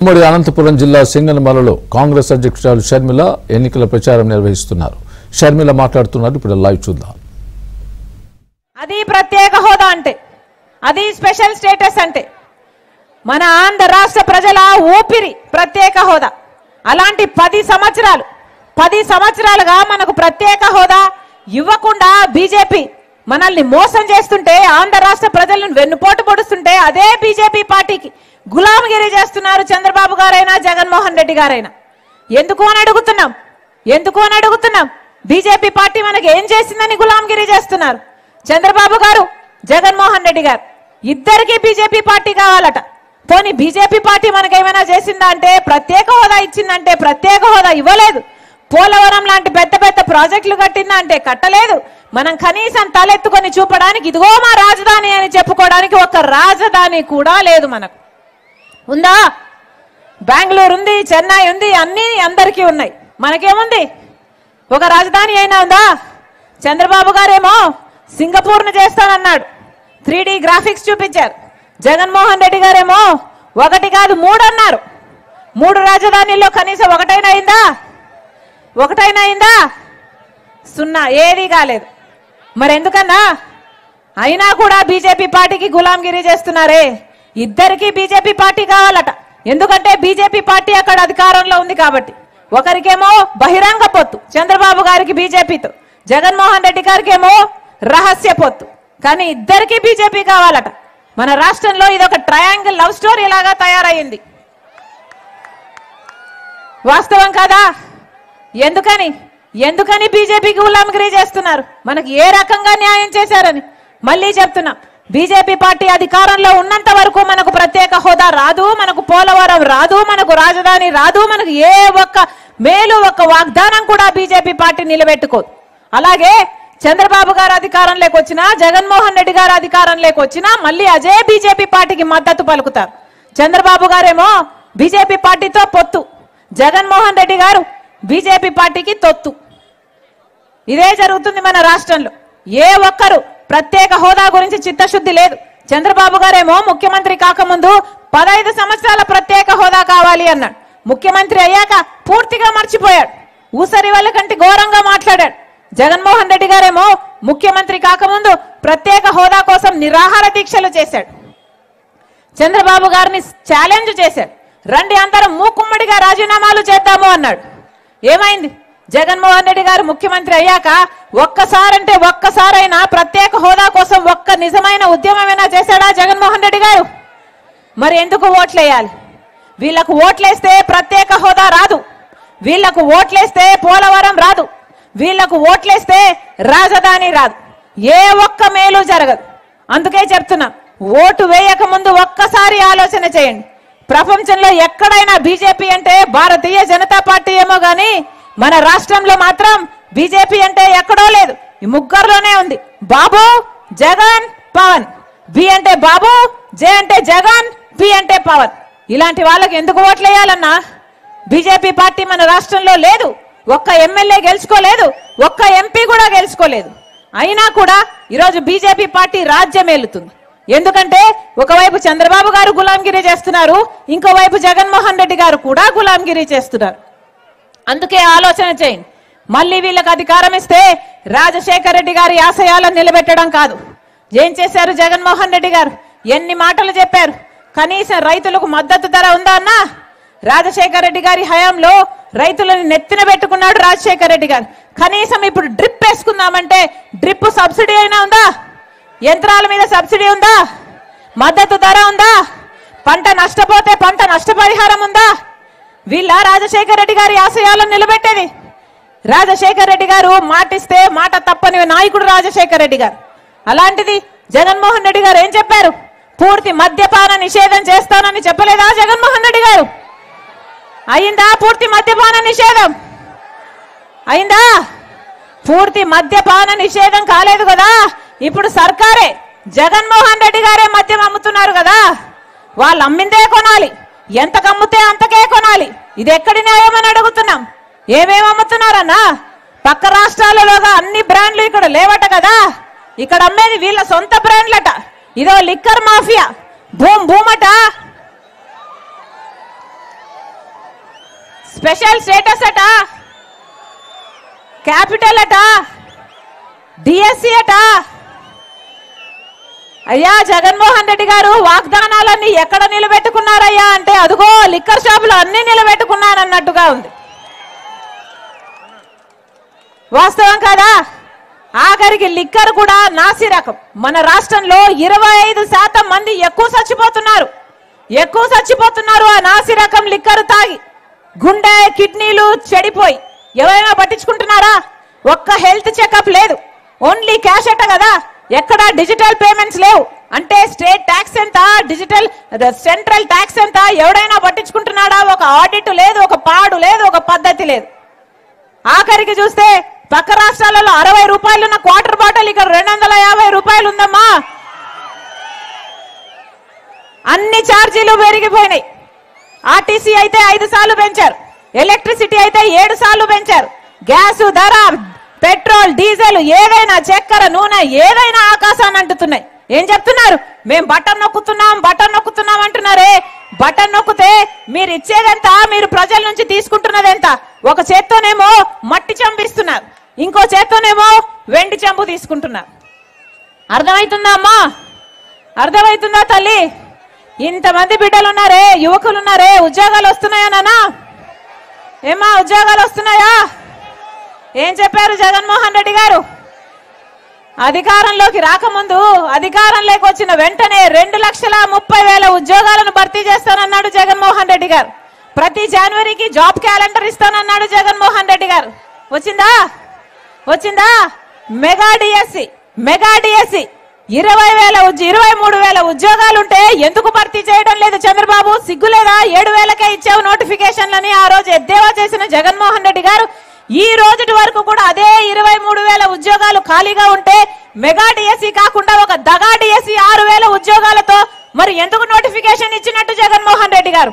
ఉమ్మడి అనంతపురం జిల్లా సింగనమలలో కాంగ్రెస్ అధ్యక్షురాలు షర్మిల ఎన్నికల ప్రచారం నిర్వహిస్తున్నారు. షర్మిల మాట్లాడుతున్నారు. ఇప్పుడు లైవ్ చూద్దాం. అది ప్రత్యేక హోదా అంటే, అది స్పెషల్ స్టేటస్ అంటే మన ఆంధ్ర రాష్ట్ర ప్రజల ఊపిరి ప్రత్యేక హోదా. అలాంటి 10 సంవత్సరాలుగా మనకు ప్రత్యేక హోదా ఇవ్వకుండా బీజేపీ మనల్ని మోసం చేస్తుంటే, ఆంధ్ర రాష్ట్ర ప్రజలను వెన్నుపోటు పొడుస్తుంటే అదే బీజేపీ పార్టీకి గులాంగిరి చేస్తున్నారు చంద్రబాబు గారైనా జగన్మోహన్ రెడ్డి గారైనా. ఎందుకు అని అడుగుతున్నాం. బీజేపీ పార్టీ మనకి ఏం చేసిందని గులాంగిరి చేస్తున్నారు. చంద్రబాబు గారు, జగన్మోహన్ రెడ్డి గారు ఇద్దరికి బీజేపీ పార్టీ కావాలట. పోనీ బీజేపీ పార్టీ మనకేమైనా చేసిందా అంటే, ప్రత్యేక హోదా ఇచ్చిందంటే ప్రత్యేక హోదా ఇవ్వలేదు. పోలవరం లాంటి పెద్ద పెద్ద ప్రాజెక్టులు కట్టిందా అంటే కట్టలేదు. మనం కనీసం తలెత్తుకొని చూపడానికి ఇదిగో మా రాజధాని అని చెప్పుకోవడానికి ఒక రాజధాని కూడా లేదు. మనకు ఉందా? బెంగళూరు ఉంది, చెన్నై ఉంది, అన్ని అందరికీ ఉన్నాయి. మనకేముంది? ఒక రాజధాని అయినా ఉందా? చంద్రబాబు గారేమో సింగపూర్ను చేస్తానన్నాడు, 3D గ్రాఫిక్స్ చూపించారు. జగన్మోహన్ రెడ్డి గారేమో 1 కాదు 3 అన్నారు. 3 రాజధానిలో కనీసం ఒకటైనా అయిందా? 0, ఏది కాలేదు. మరి ఎందుకన్నా? అయినా కూడా బీజేపీ పార్టీకి గులాంగిరి చేస్తున్నారే. ఇద్దరికి బీజేపీ పార్టీ కావాలట. ఎందుకంటే బీజేపీ పార్టీ అక్కడ అధికారంలో ఉంది కాబట్టి. ఒకరికేమో బహిరంగ పొత్తు చంద్రబాబు గారికి బీజేపీతో, జగన్మోహన్ రెడ్డి గారికి ఏమో రహస్య పొత్తు. కానీ ఇద్దరికి బీజేపీ కావాలట. మన రాష్ట్రంలో ఇది ఒక ట్రయాంగిల్ లవ్ స్టోరీ లాగా తయారయ్యింది. వాస్తవం కాదా? ఎందుకని బీజేపీకి గులాంగిరి చేస్తున్నారు? మనకి ఏ రకంగా న్యాయం చేశారని మళ్ళీ చెప్తున్నాం. బీజేపీ పార్టీ అధికారంలో ఉన్నంత వరకు మనకు ప్రత్యేక హోదా రాదు, మనకు పోలవరం రాదు, మనకు రాజధాని రాదు, మనకు ఏ ఒక్క మేలు, ఒక్క వాగ్దానం కూడా బీజేపీ పార్టీ నిలబెట్టుకోదు. అలాగే చంద్రబాబు గారు అధికారంలోకి వచ్చినా, జగన్మోహన్ రెడ్డి గారు అధికారంలోకి వచ్చినా మళ్ళీ అదే బీజేపీ పార్టీకి మద్దతు పలుకుతారు. చంద్రబాబు గారేమో బీజేపీ పార్టీతో పొత్తు, జగన్మోహన్ రెడ్డి గారు బీజేపీ పార్టీకి తొత్తు. ఇదే జరుగుతుంది మన రాష్ట్రంలో. ఏ ఒక్కరు ప్రత్యేక హోదా గురించి చిత్తశుద్ధి లేదు. చంద్రబాబు గారేమో ముఖ్యమంత్రి కాకముందు 15 సంవత్సరాల ప్రత్యేక హోదా కావాలి అన్నాడు. ముఖ్యమంత్రి అయ్యాక పూర్తిగా మర్చిపోయాడు. ఊసరి వాళ్ళ కంటే ఘోరంగా మాట్లాడాడు. జగన్మోహన్ రెడ్డి గారేమో ముఖ్యమంత్రి కాకముందు ప్రత్యేక హోదా కోసం నిరాహార దీక్షలు చేశాడు. చంద్రబాబు గారిని ఛాలెంజ్ చేశాడు. రండి అందరం మూకుమ్మడిగా రాజీనామాలు చేద్దాము అన్నాడు. ఏమైంది? జగన్మోహన్ రెడ్డి గారు ముఖ్యమంత్రి అయ్యాక ఒక్కసారైనా ప్రత్యేక హోదా కోసం ఒక్క నిజమైన ఉద్యమమైనా చేశాడా జగన్మోహన్ రెడ్డి గారు? మరి ఎందుకు ఓట్లేయాలి? వీళ్లకు ఓట్లేస్తే ప్రత్యేక హోదా రాదు, వీళ్లకు ఓట్లేస్తే పోలవరం రాదు, వీళ్లకు ఓట్లేస్తే రాజధాని రాదు, ఏ ఒక్క మేలు జరగదు. అందుకే చెప్తున్నా, ఓటు వేయక ముందు ఒక్కసారి ఆలోచన చేయండి. ప్రపంచంలో ఎక్కడైనా బీజేపీ అంటే భారతీయ జనతా పార్టీ ఏమో గాని మన రాష్ట్రంలో మాత్రం బీజేపీ అంటే ఎక్కడో లేదు. ఈ ముగ్గురులోనే ఉంది. బాబు, జగన్, పవన్. బి అంటే బాబు, జే అంటే జగన్, పి అంటే పవన్. ఇలాంటి వాళ్ళకి ఎందుకు ఓట్లు వేయాలన్నా? బీజేపీ పార్టీ మన రాష్ట్రంలో లేదు. ఒక్క ఎమ్మెల్యే గెలుచుకోలేదు, ఒక్క ఎంపీ కూడా గెలుచుకోలేదు. అయినా కూడా ఈరోజు బీజేపీ పార్టీ రాజ్యం ఏలుతుంది. ఎందుకంటే ఒకవైపు చంద్రబాబు గారు గులాంగిరి చేస్తున్నారు, ఇంకోవైపు జగన్మోహన్ రెడ్డి గారు కూడా గులాంగిరి చేస్తున్నారు. అందుకే ఆలోచన చేయండి. మళ్ళీ వీళ్ళకి అధికారం ఇస్తే రాజశేఖర రెడ్డి గారి ఆశయాలను నిలబెట్టడం కాదు. ఏం చేశారు జగన్మోహన్ రెడ్డి గారు? ఎన్ని మాటలు చెప్పారు. కనీసం రైతులకు మద్దతు ధర ఉందా అన్నా? రాజశేఖర రెడ్డి గారి హయాంలో రైతులను నెత్తిన పెట్టుకున్నాడు రాజశేఖర రెడ్డి గారు. కనీసం ఇప్పుడు డ్రిప్ వేసుకుందామంటే డ్రిప్ సబ్సిడీ అయినా ఉందా? యంత్రాల మీద సబ్సిడీ ఉందా? మద్దతు ధర ఉందా? పంట నష్టపోతే పంట నష్టపరిహారం ఉందా? వీళ్ళ రాజశేఖర రెడ్డి గారి ఆశయాలను నిలబెట్టేది. రాజశేఖర రెడ్డి గారు మాటిస్తే మాట తప్పని నాయకుడు రాజశేఖర రెడ్డి గారు. అలాంటిది జగన్మోహన్ రెడ్డి గారు ఏం చెప్పారు? పూర్తి మద్యపాన నిషేధం చేస్తానని చెప్పలేదా జగన్మోహన్ రెడ్డి గారు? అయిందా పూర్తి మద్యపాన నిషేధం? అయిందా? పూర్తి మద్యపాన నిషేధం కాలేదు కదా. ఇప్పుడు సర్కారే, జగన్మోహన్ రెడ్డి గారే మద్యం అమ్ముతున్నారు కదా. వాళ్ళు అమ్మిందే కొనాలి, ఎంత కమ్ముతే అంతకే కొనాలి. ఇది ఎక్కడి న్యాయం అని అడుగుతున్నాం. ఏమేమి అమ్ముతున్నారన్నా? పక్క రాష్ట్రాలలోగా అన్ని బ్రాండ్లు ఇక్కడ లేవట కదా. ఇక్కడ అమ్మేది వీళ్ళ సొంత బ్రాండ్లట. ఇదో లిక్కర్ మాఫియా. భూమట స్పెషల్ స్టేటస్ అట, క్యాపిటల్ అట, డిఎస్సి అట. అయ్యా జగన్మోహన్ రెడ్డి గారు వాగ్దానాలన్నీ ఎక్కడ నిలబెట్టుకున్నారయ్యా అంటే అదుగో లిక్కర్ షాపులు అన్ని నిలబెట్టుకున్నారన్నట్టుగా ఉంది. వాస్తవం కాదా? ఆఖరికి లిక్కర్ కూడా నాసి రకం. మన రాష్ట్రంలో 25% మంది ఎక్కువ చచ్చిపోతున్నారు ఆ నాసి రకం లిక్కర్ తాగి. గుండె కిడ్నీలు చెడిపోయి ఎవరైనా పట్టించుకుంటున్నారా? ఒక్క హెల్త్ చెకప్ లేదు, ఓన్లీ క్యాష్ అట కదా. ఎక్కడ డిజిటల్ పేమెంట్స్ లేవు. అంటే స్టేట్ ట్యాక్స్ ఎంత, డిజిటల్ సెంట్రల్ ట్యాక్స్ ఎంత, ఎవడైనా పట్టించుకుంటున్నాడా? ఒక ఆడిట్ లేదు, ఒక పాడు లేదు, ఒక పద్ధతి లేదు. ఆఖరికి చూస్తే పక్క రాష్ట్రాలలో 60 రూపాయలున్న క్వార్టర్ బాటిల్ ఇక్కడ 250 రూపాయలు ఉందమ్మా. అన్ని ఛార్జీలు పెరిగిపోయినాయి. ఆర్టీసీ అయితే 5 సార్లు పెంచారు, ఎలక్ట్రిసిటీ అయితే 7 సార్లు పెంచారు, గ్యాస్ ధర, పెట్రోల్ డీజిల్ ఏదైనా, చక్కెర నూనె ఏదైనా ఆకాశాన్ని అంటున్నాయి. ఏం చెప్తున్నారు? మేము బటన్ నొక్కుతున్నాం అంటున్నారే. బటన్ నొక్కితే మీరు ఇచ్చేదెంత, మీరు ప్రజల నుంచి తీసుకుంటున్నదెంత? ఒక చేత్తోనేమో మట్టి చంపిస్తున్నారు, ఇంకో చేత్తోనేమో వెండి చెంబు తీసుకుంటున్నారు. అర్థమవుతుందా అమ్మా? అర్థమవుతుందా తల్లి? ఇంతమంది బిడ్డలు ఉన్నారే, యువకులు ఉన్నారే, ఉద్యోగాలు వస్తున్నాయా నానా? ఏమా ఉద్యోగాలు వస్తున్నాయా? ఏం చెప్పారు జగన్మోహన్ రెడ్డి గారు? అధికారంలోకి రాకముందు, అధికారంలోకి వచ్చిన వెంటనే 2,30,000 ఉద్యోగాలను భర్తీ చేస్తానన్నాడు జగన్మోహన్ రెడ్డి గారు. ప్రతి జనవరికి జాబ్ క్యాలెండర్ ఇస్తానన్నాడు జగన్మోహన్ రెడ్డి గారు. వచ్చిందా? మెగా డిఎస్సి 23,000 ఉద్యోగాలుంటే ఎందుకు భర్తీ చేయడం లేదు చంద్రబాబు? సిగ్గులేదా? 7,000కే ఇచ్చావు నోటిఫికేషన్లని ఆ రోజు ఎద్దేవా చేసిన జగన్మోహన్ రెడ్డి గారు ఈ రోజుటి వరకు కూడా అదే 23,000 ఉద్యోగాలు ఖాళీగా ఉంటే మెగా డిఎస్సి కాకుండా ఒక దగా డిఎస్సి 6,000 ఉద్యోగాలతో మరి ఎందుకు నోటిఫికేషన్ ఇచ్చినట్టు జగన్మోహన్ రెడ్డి గారు?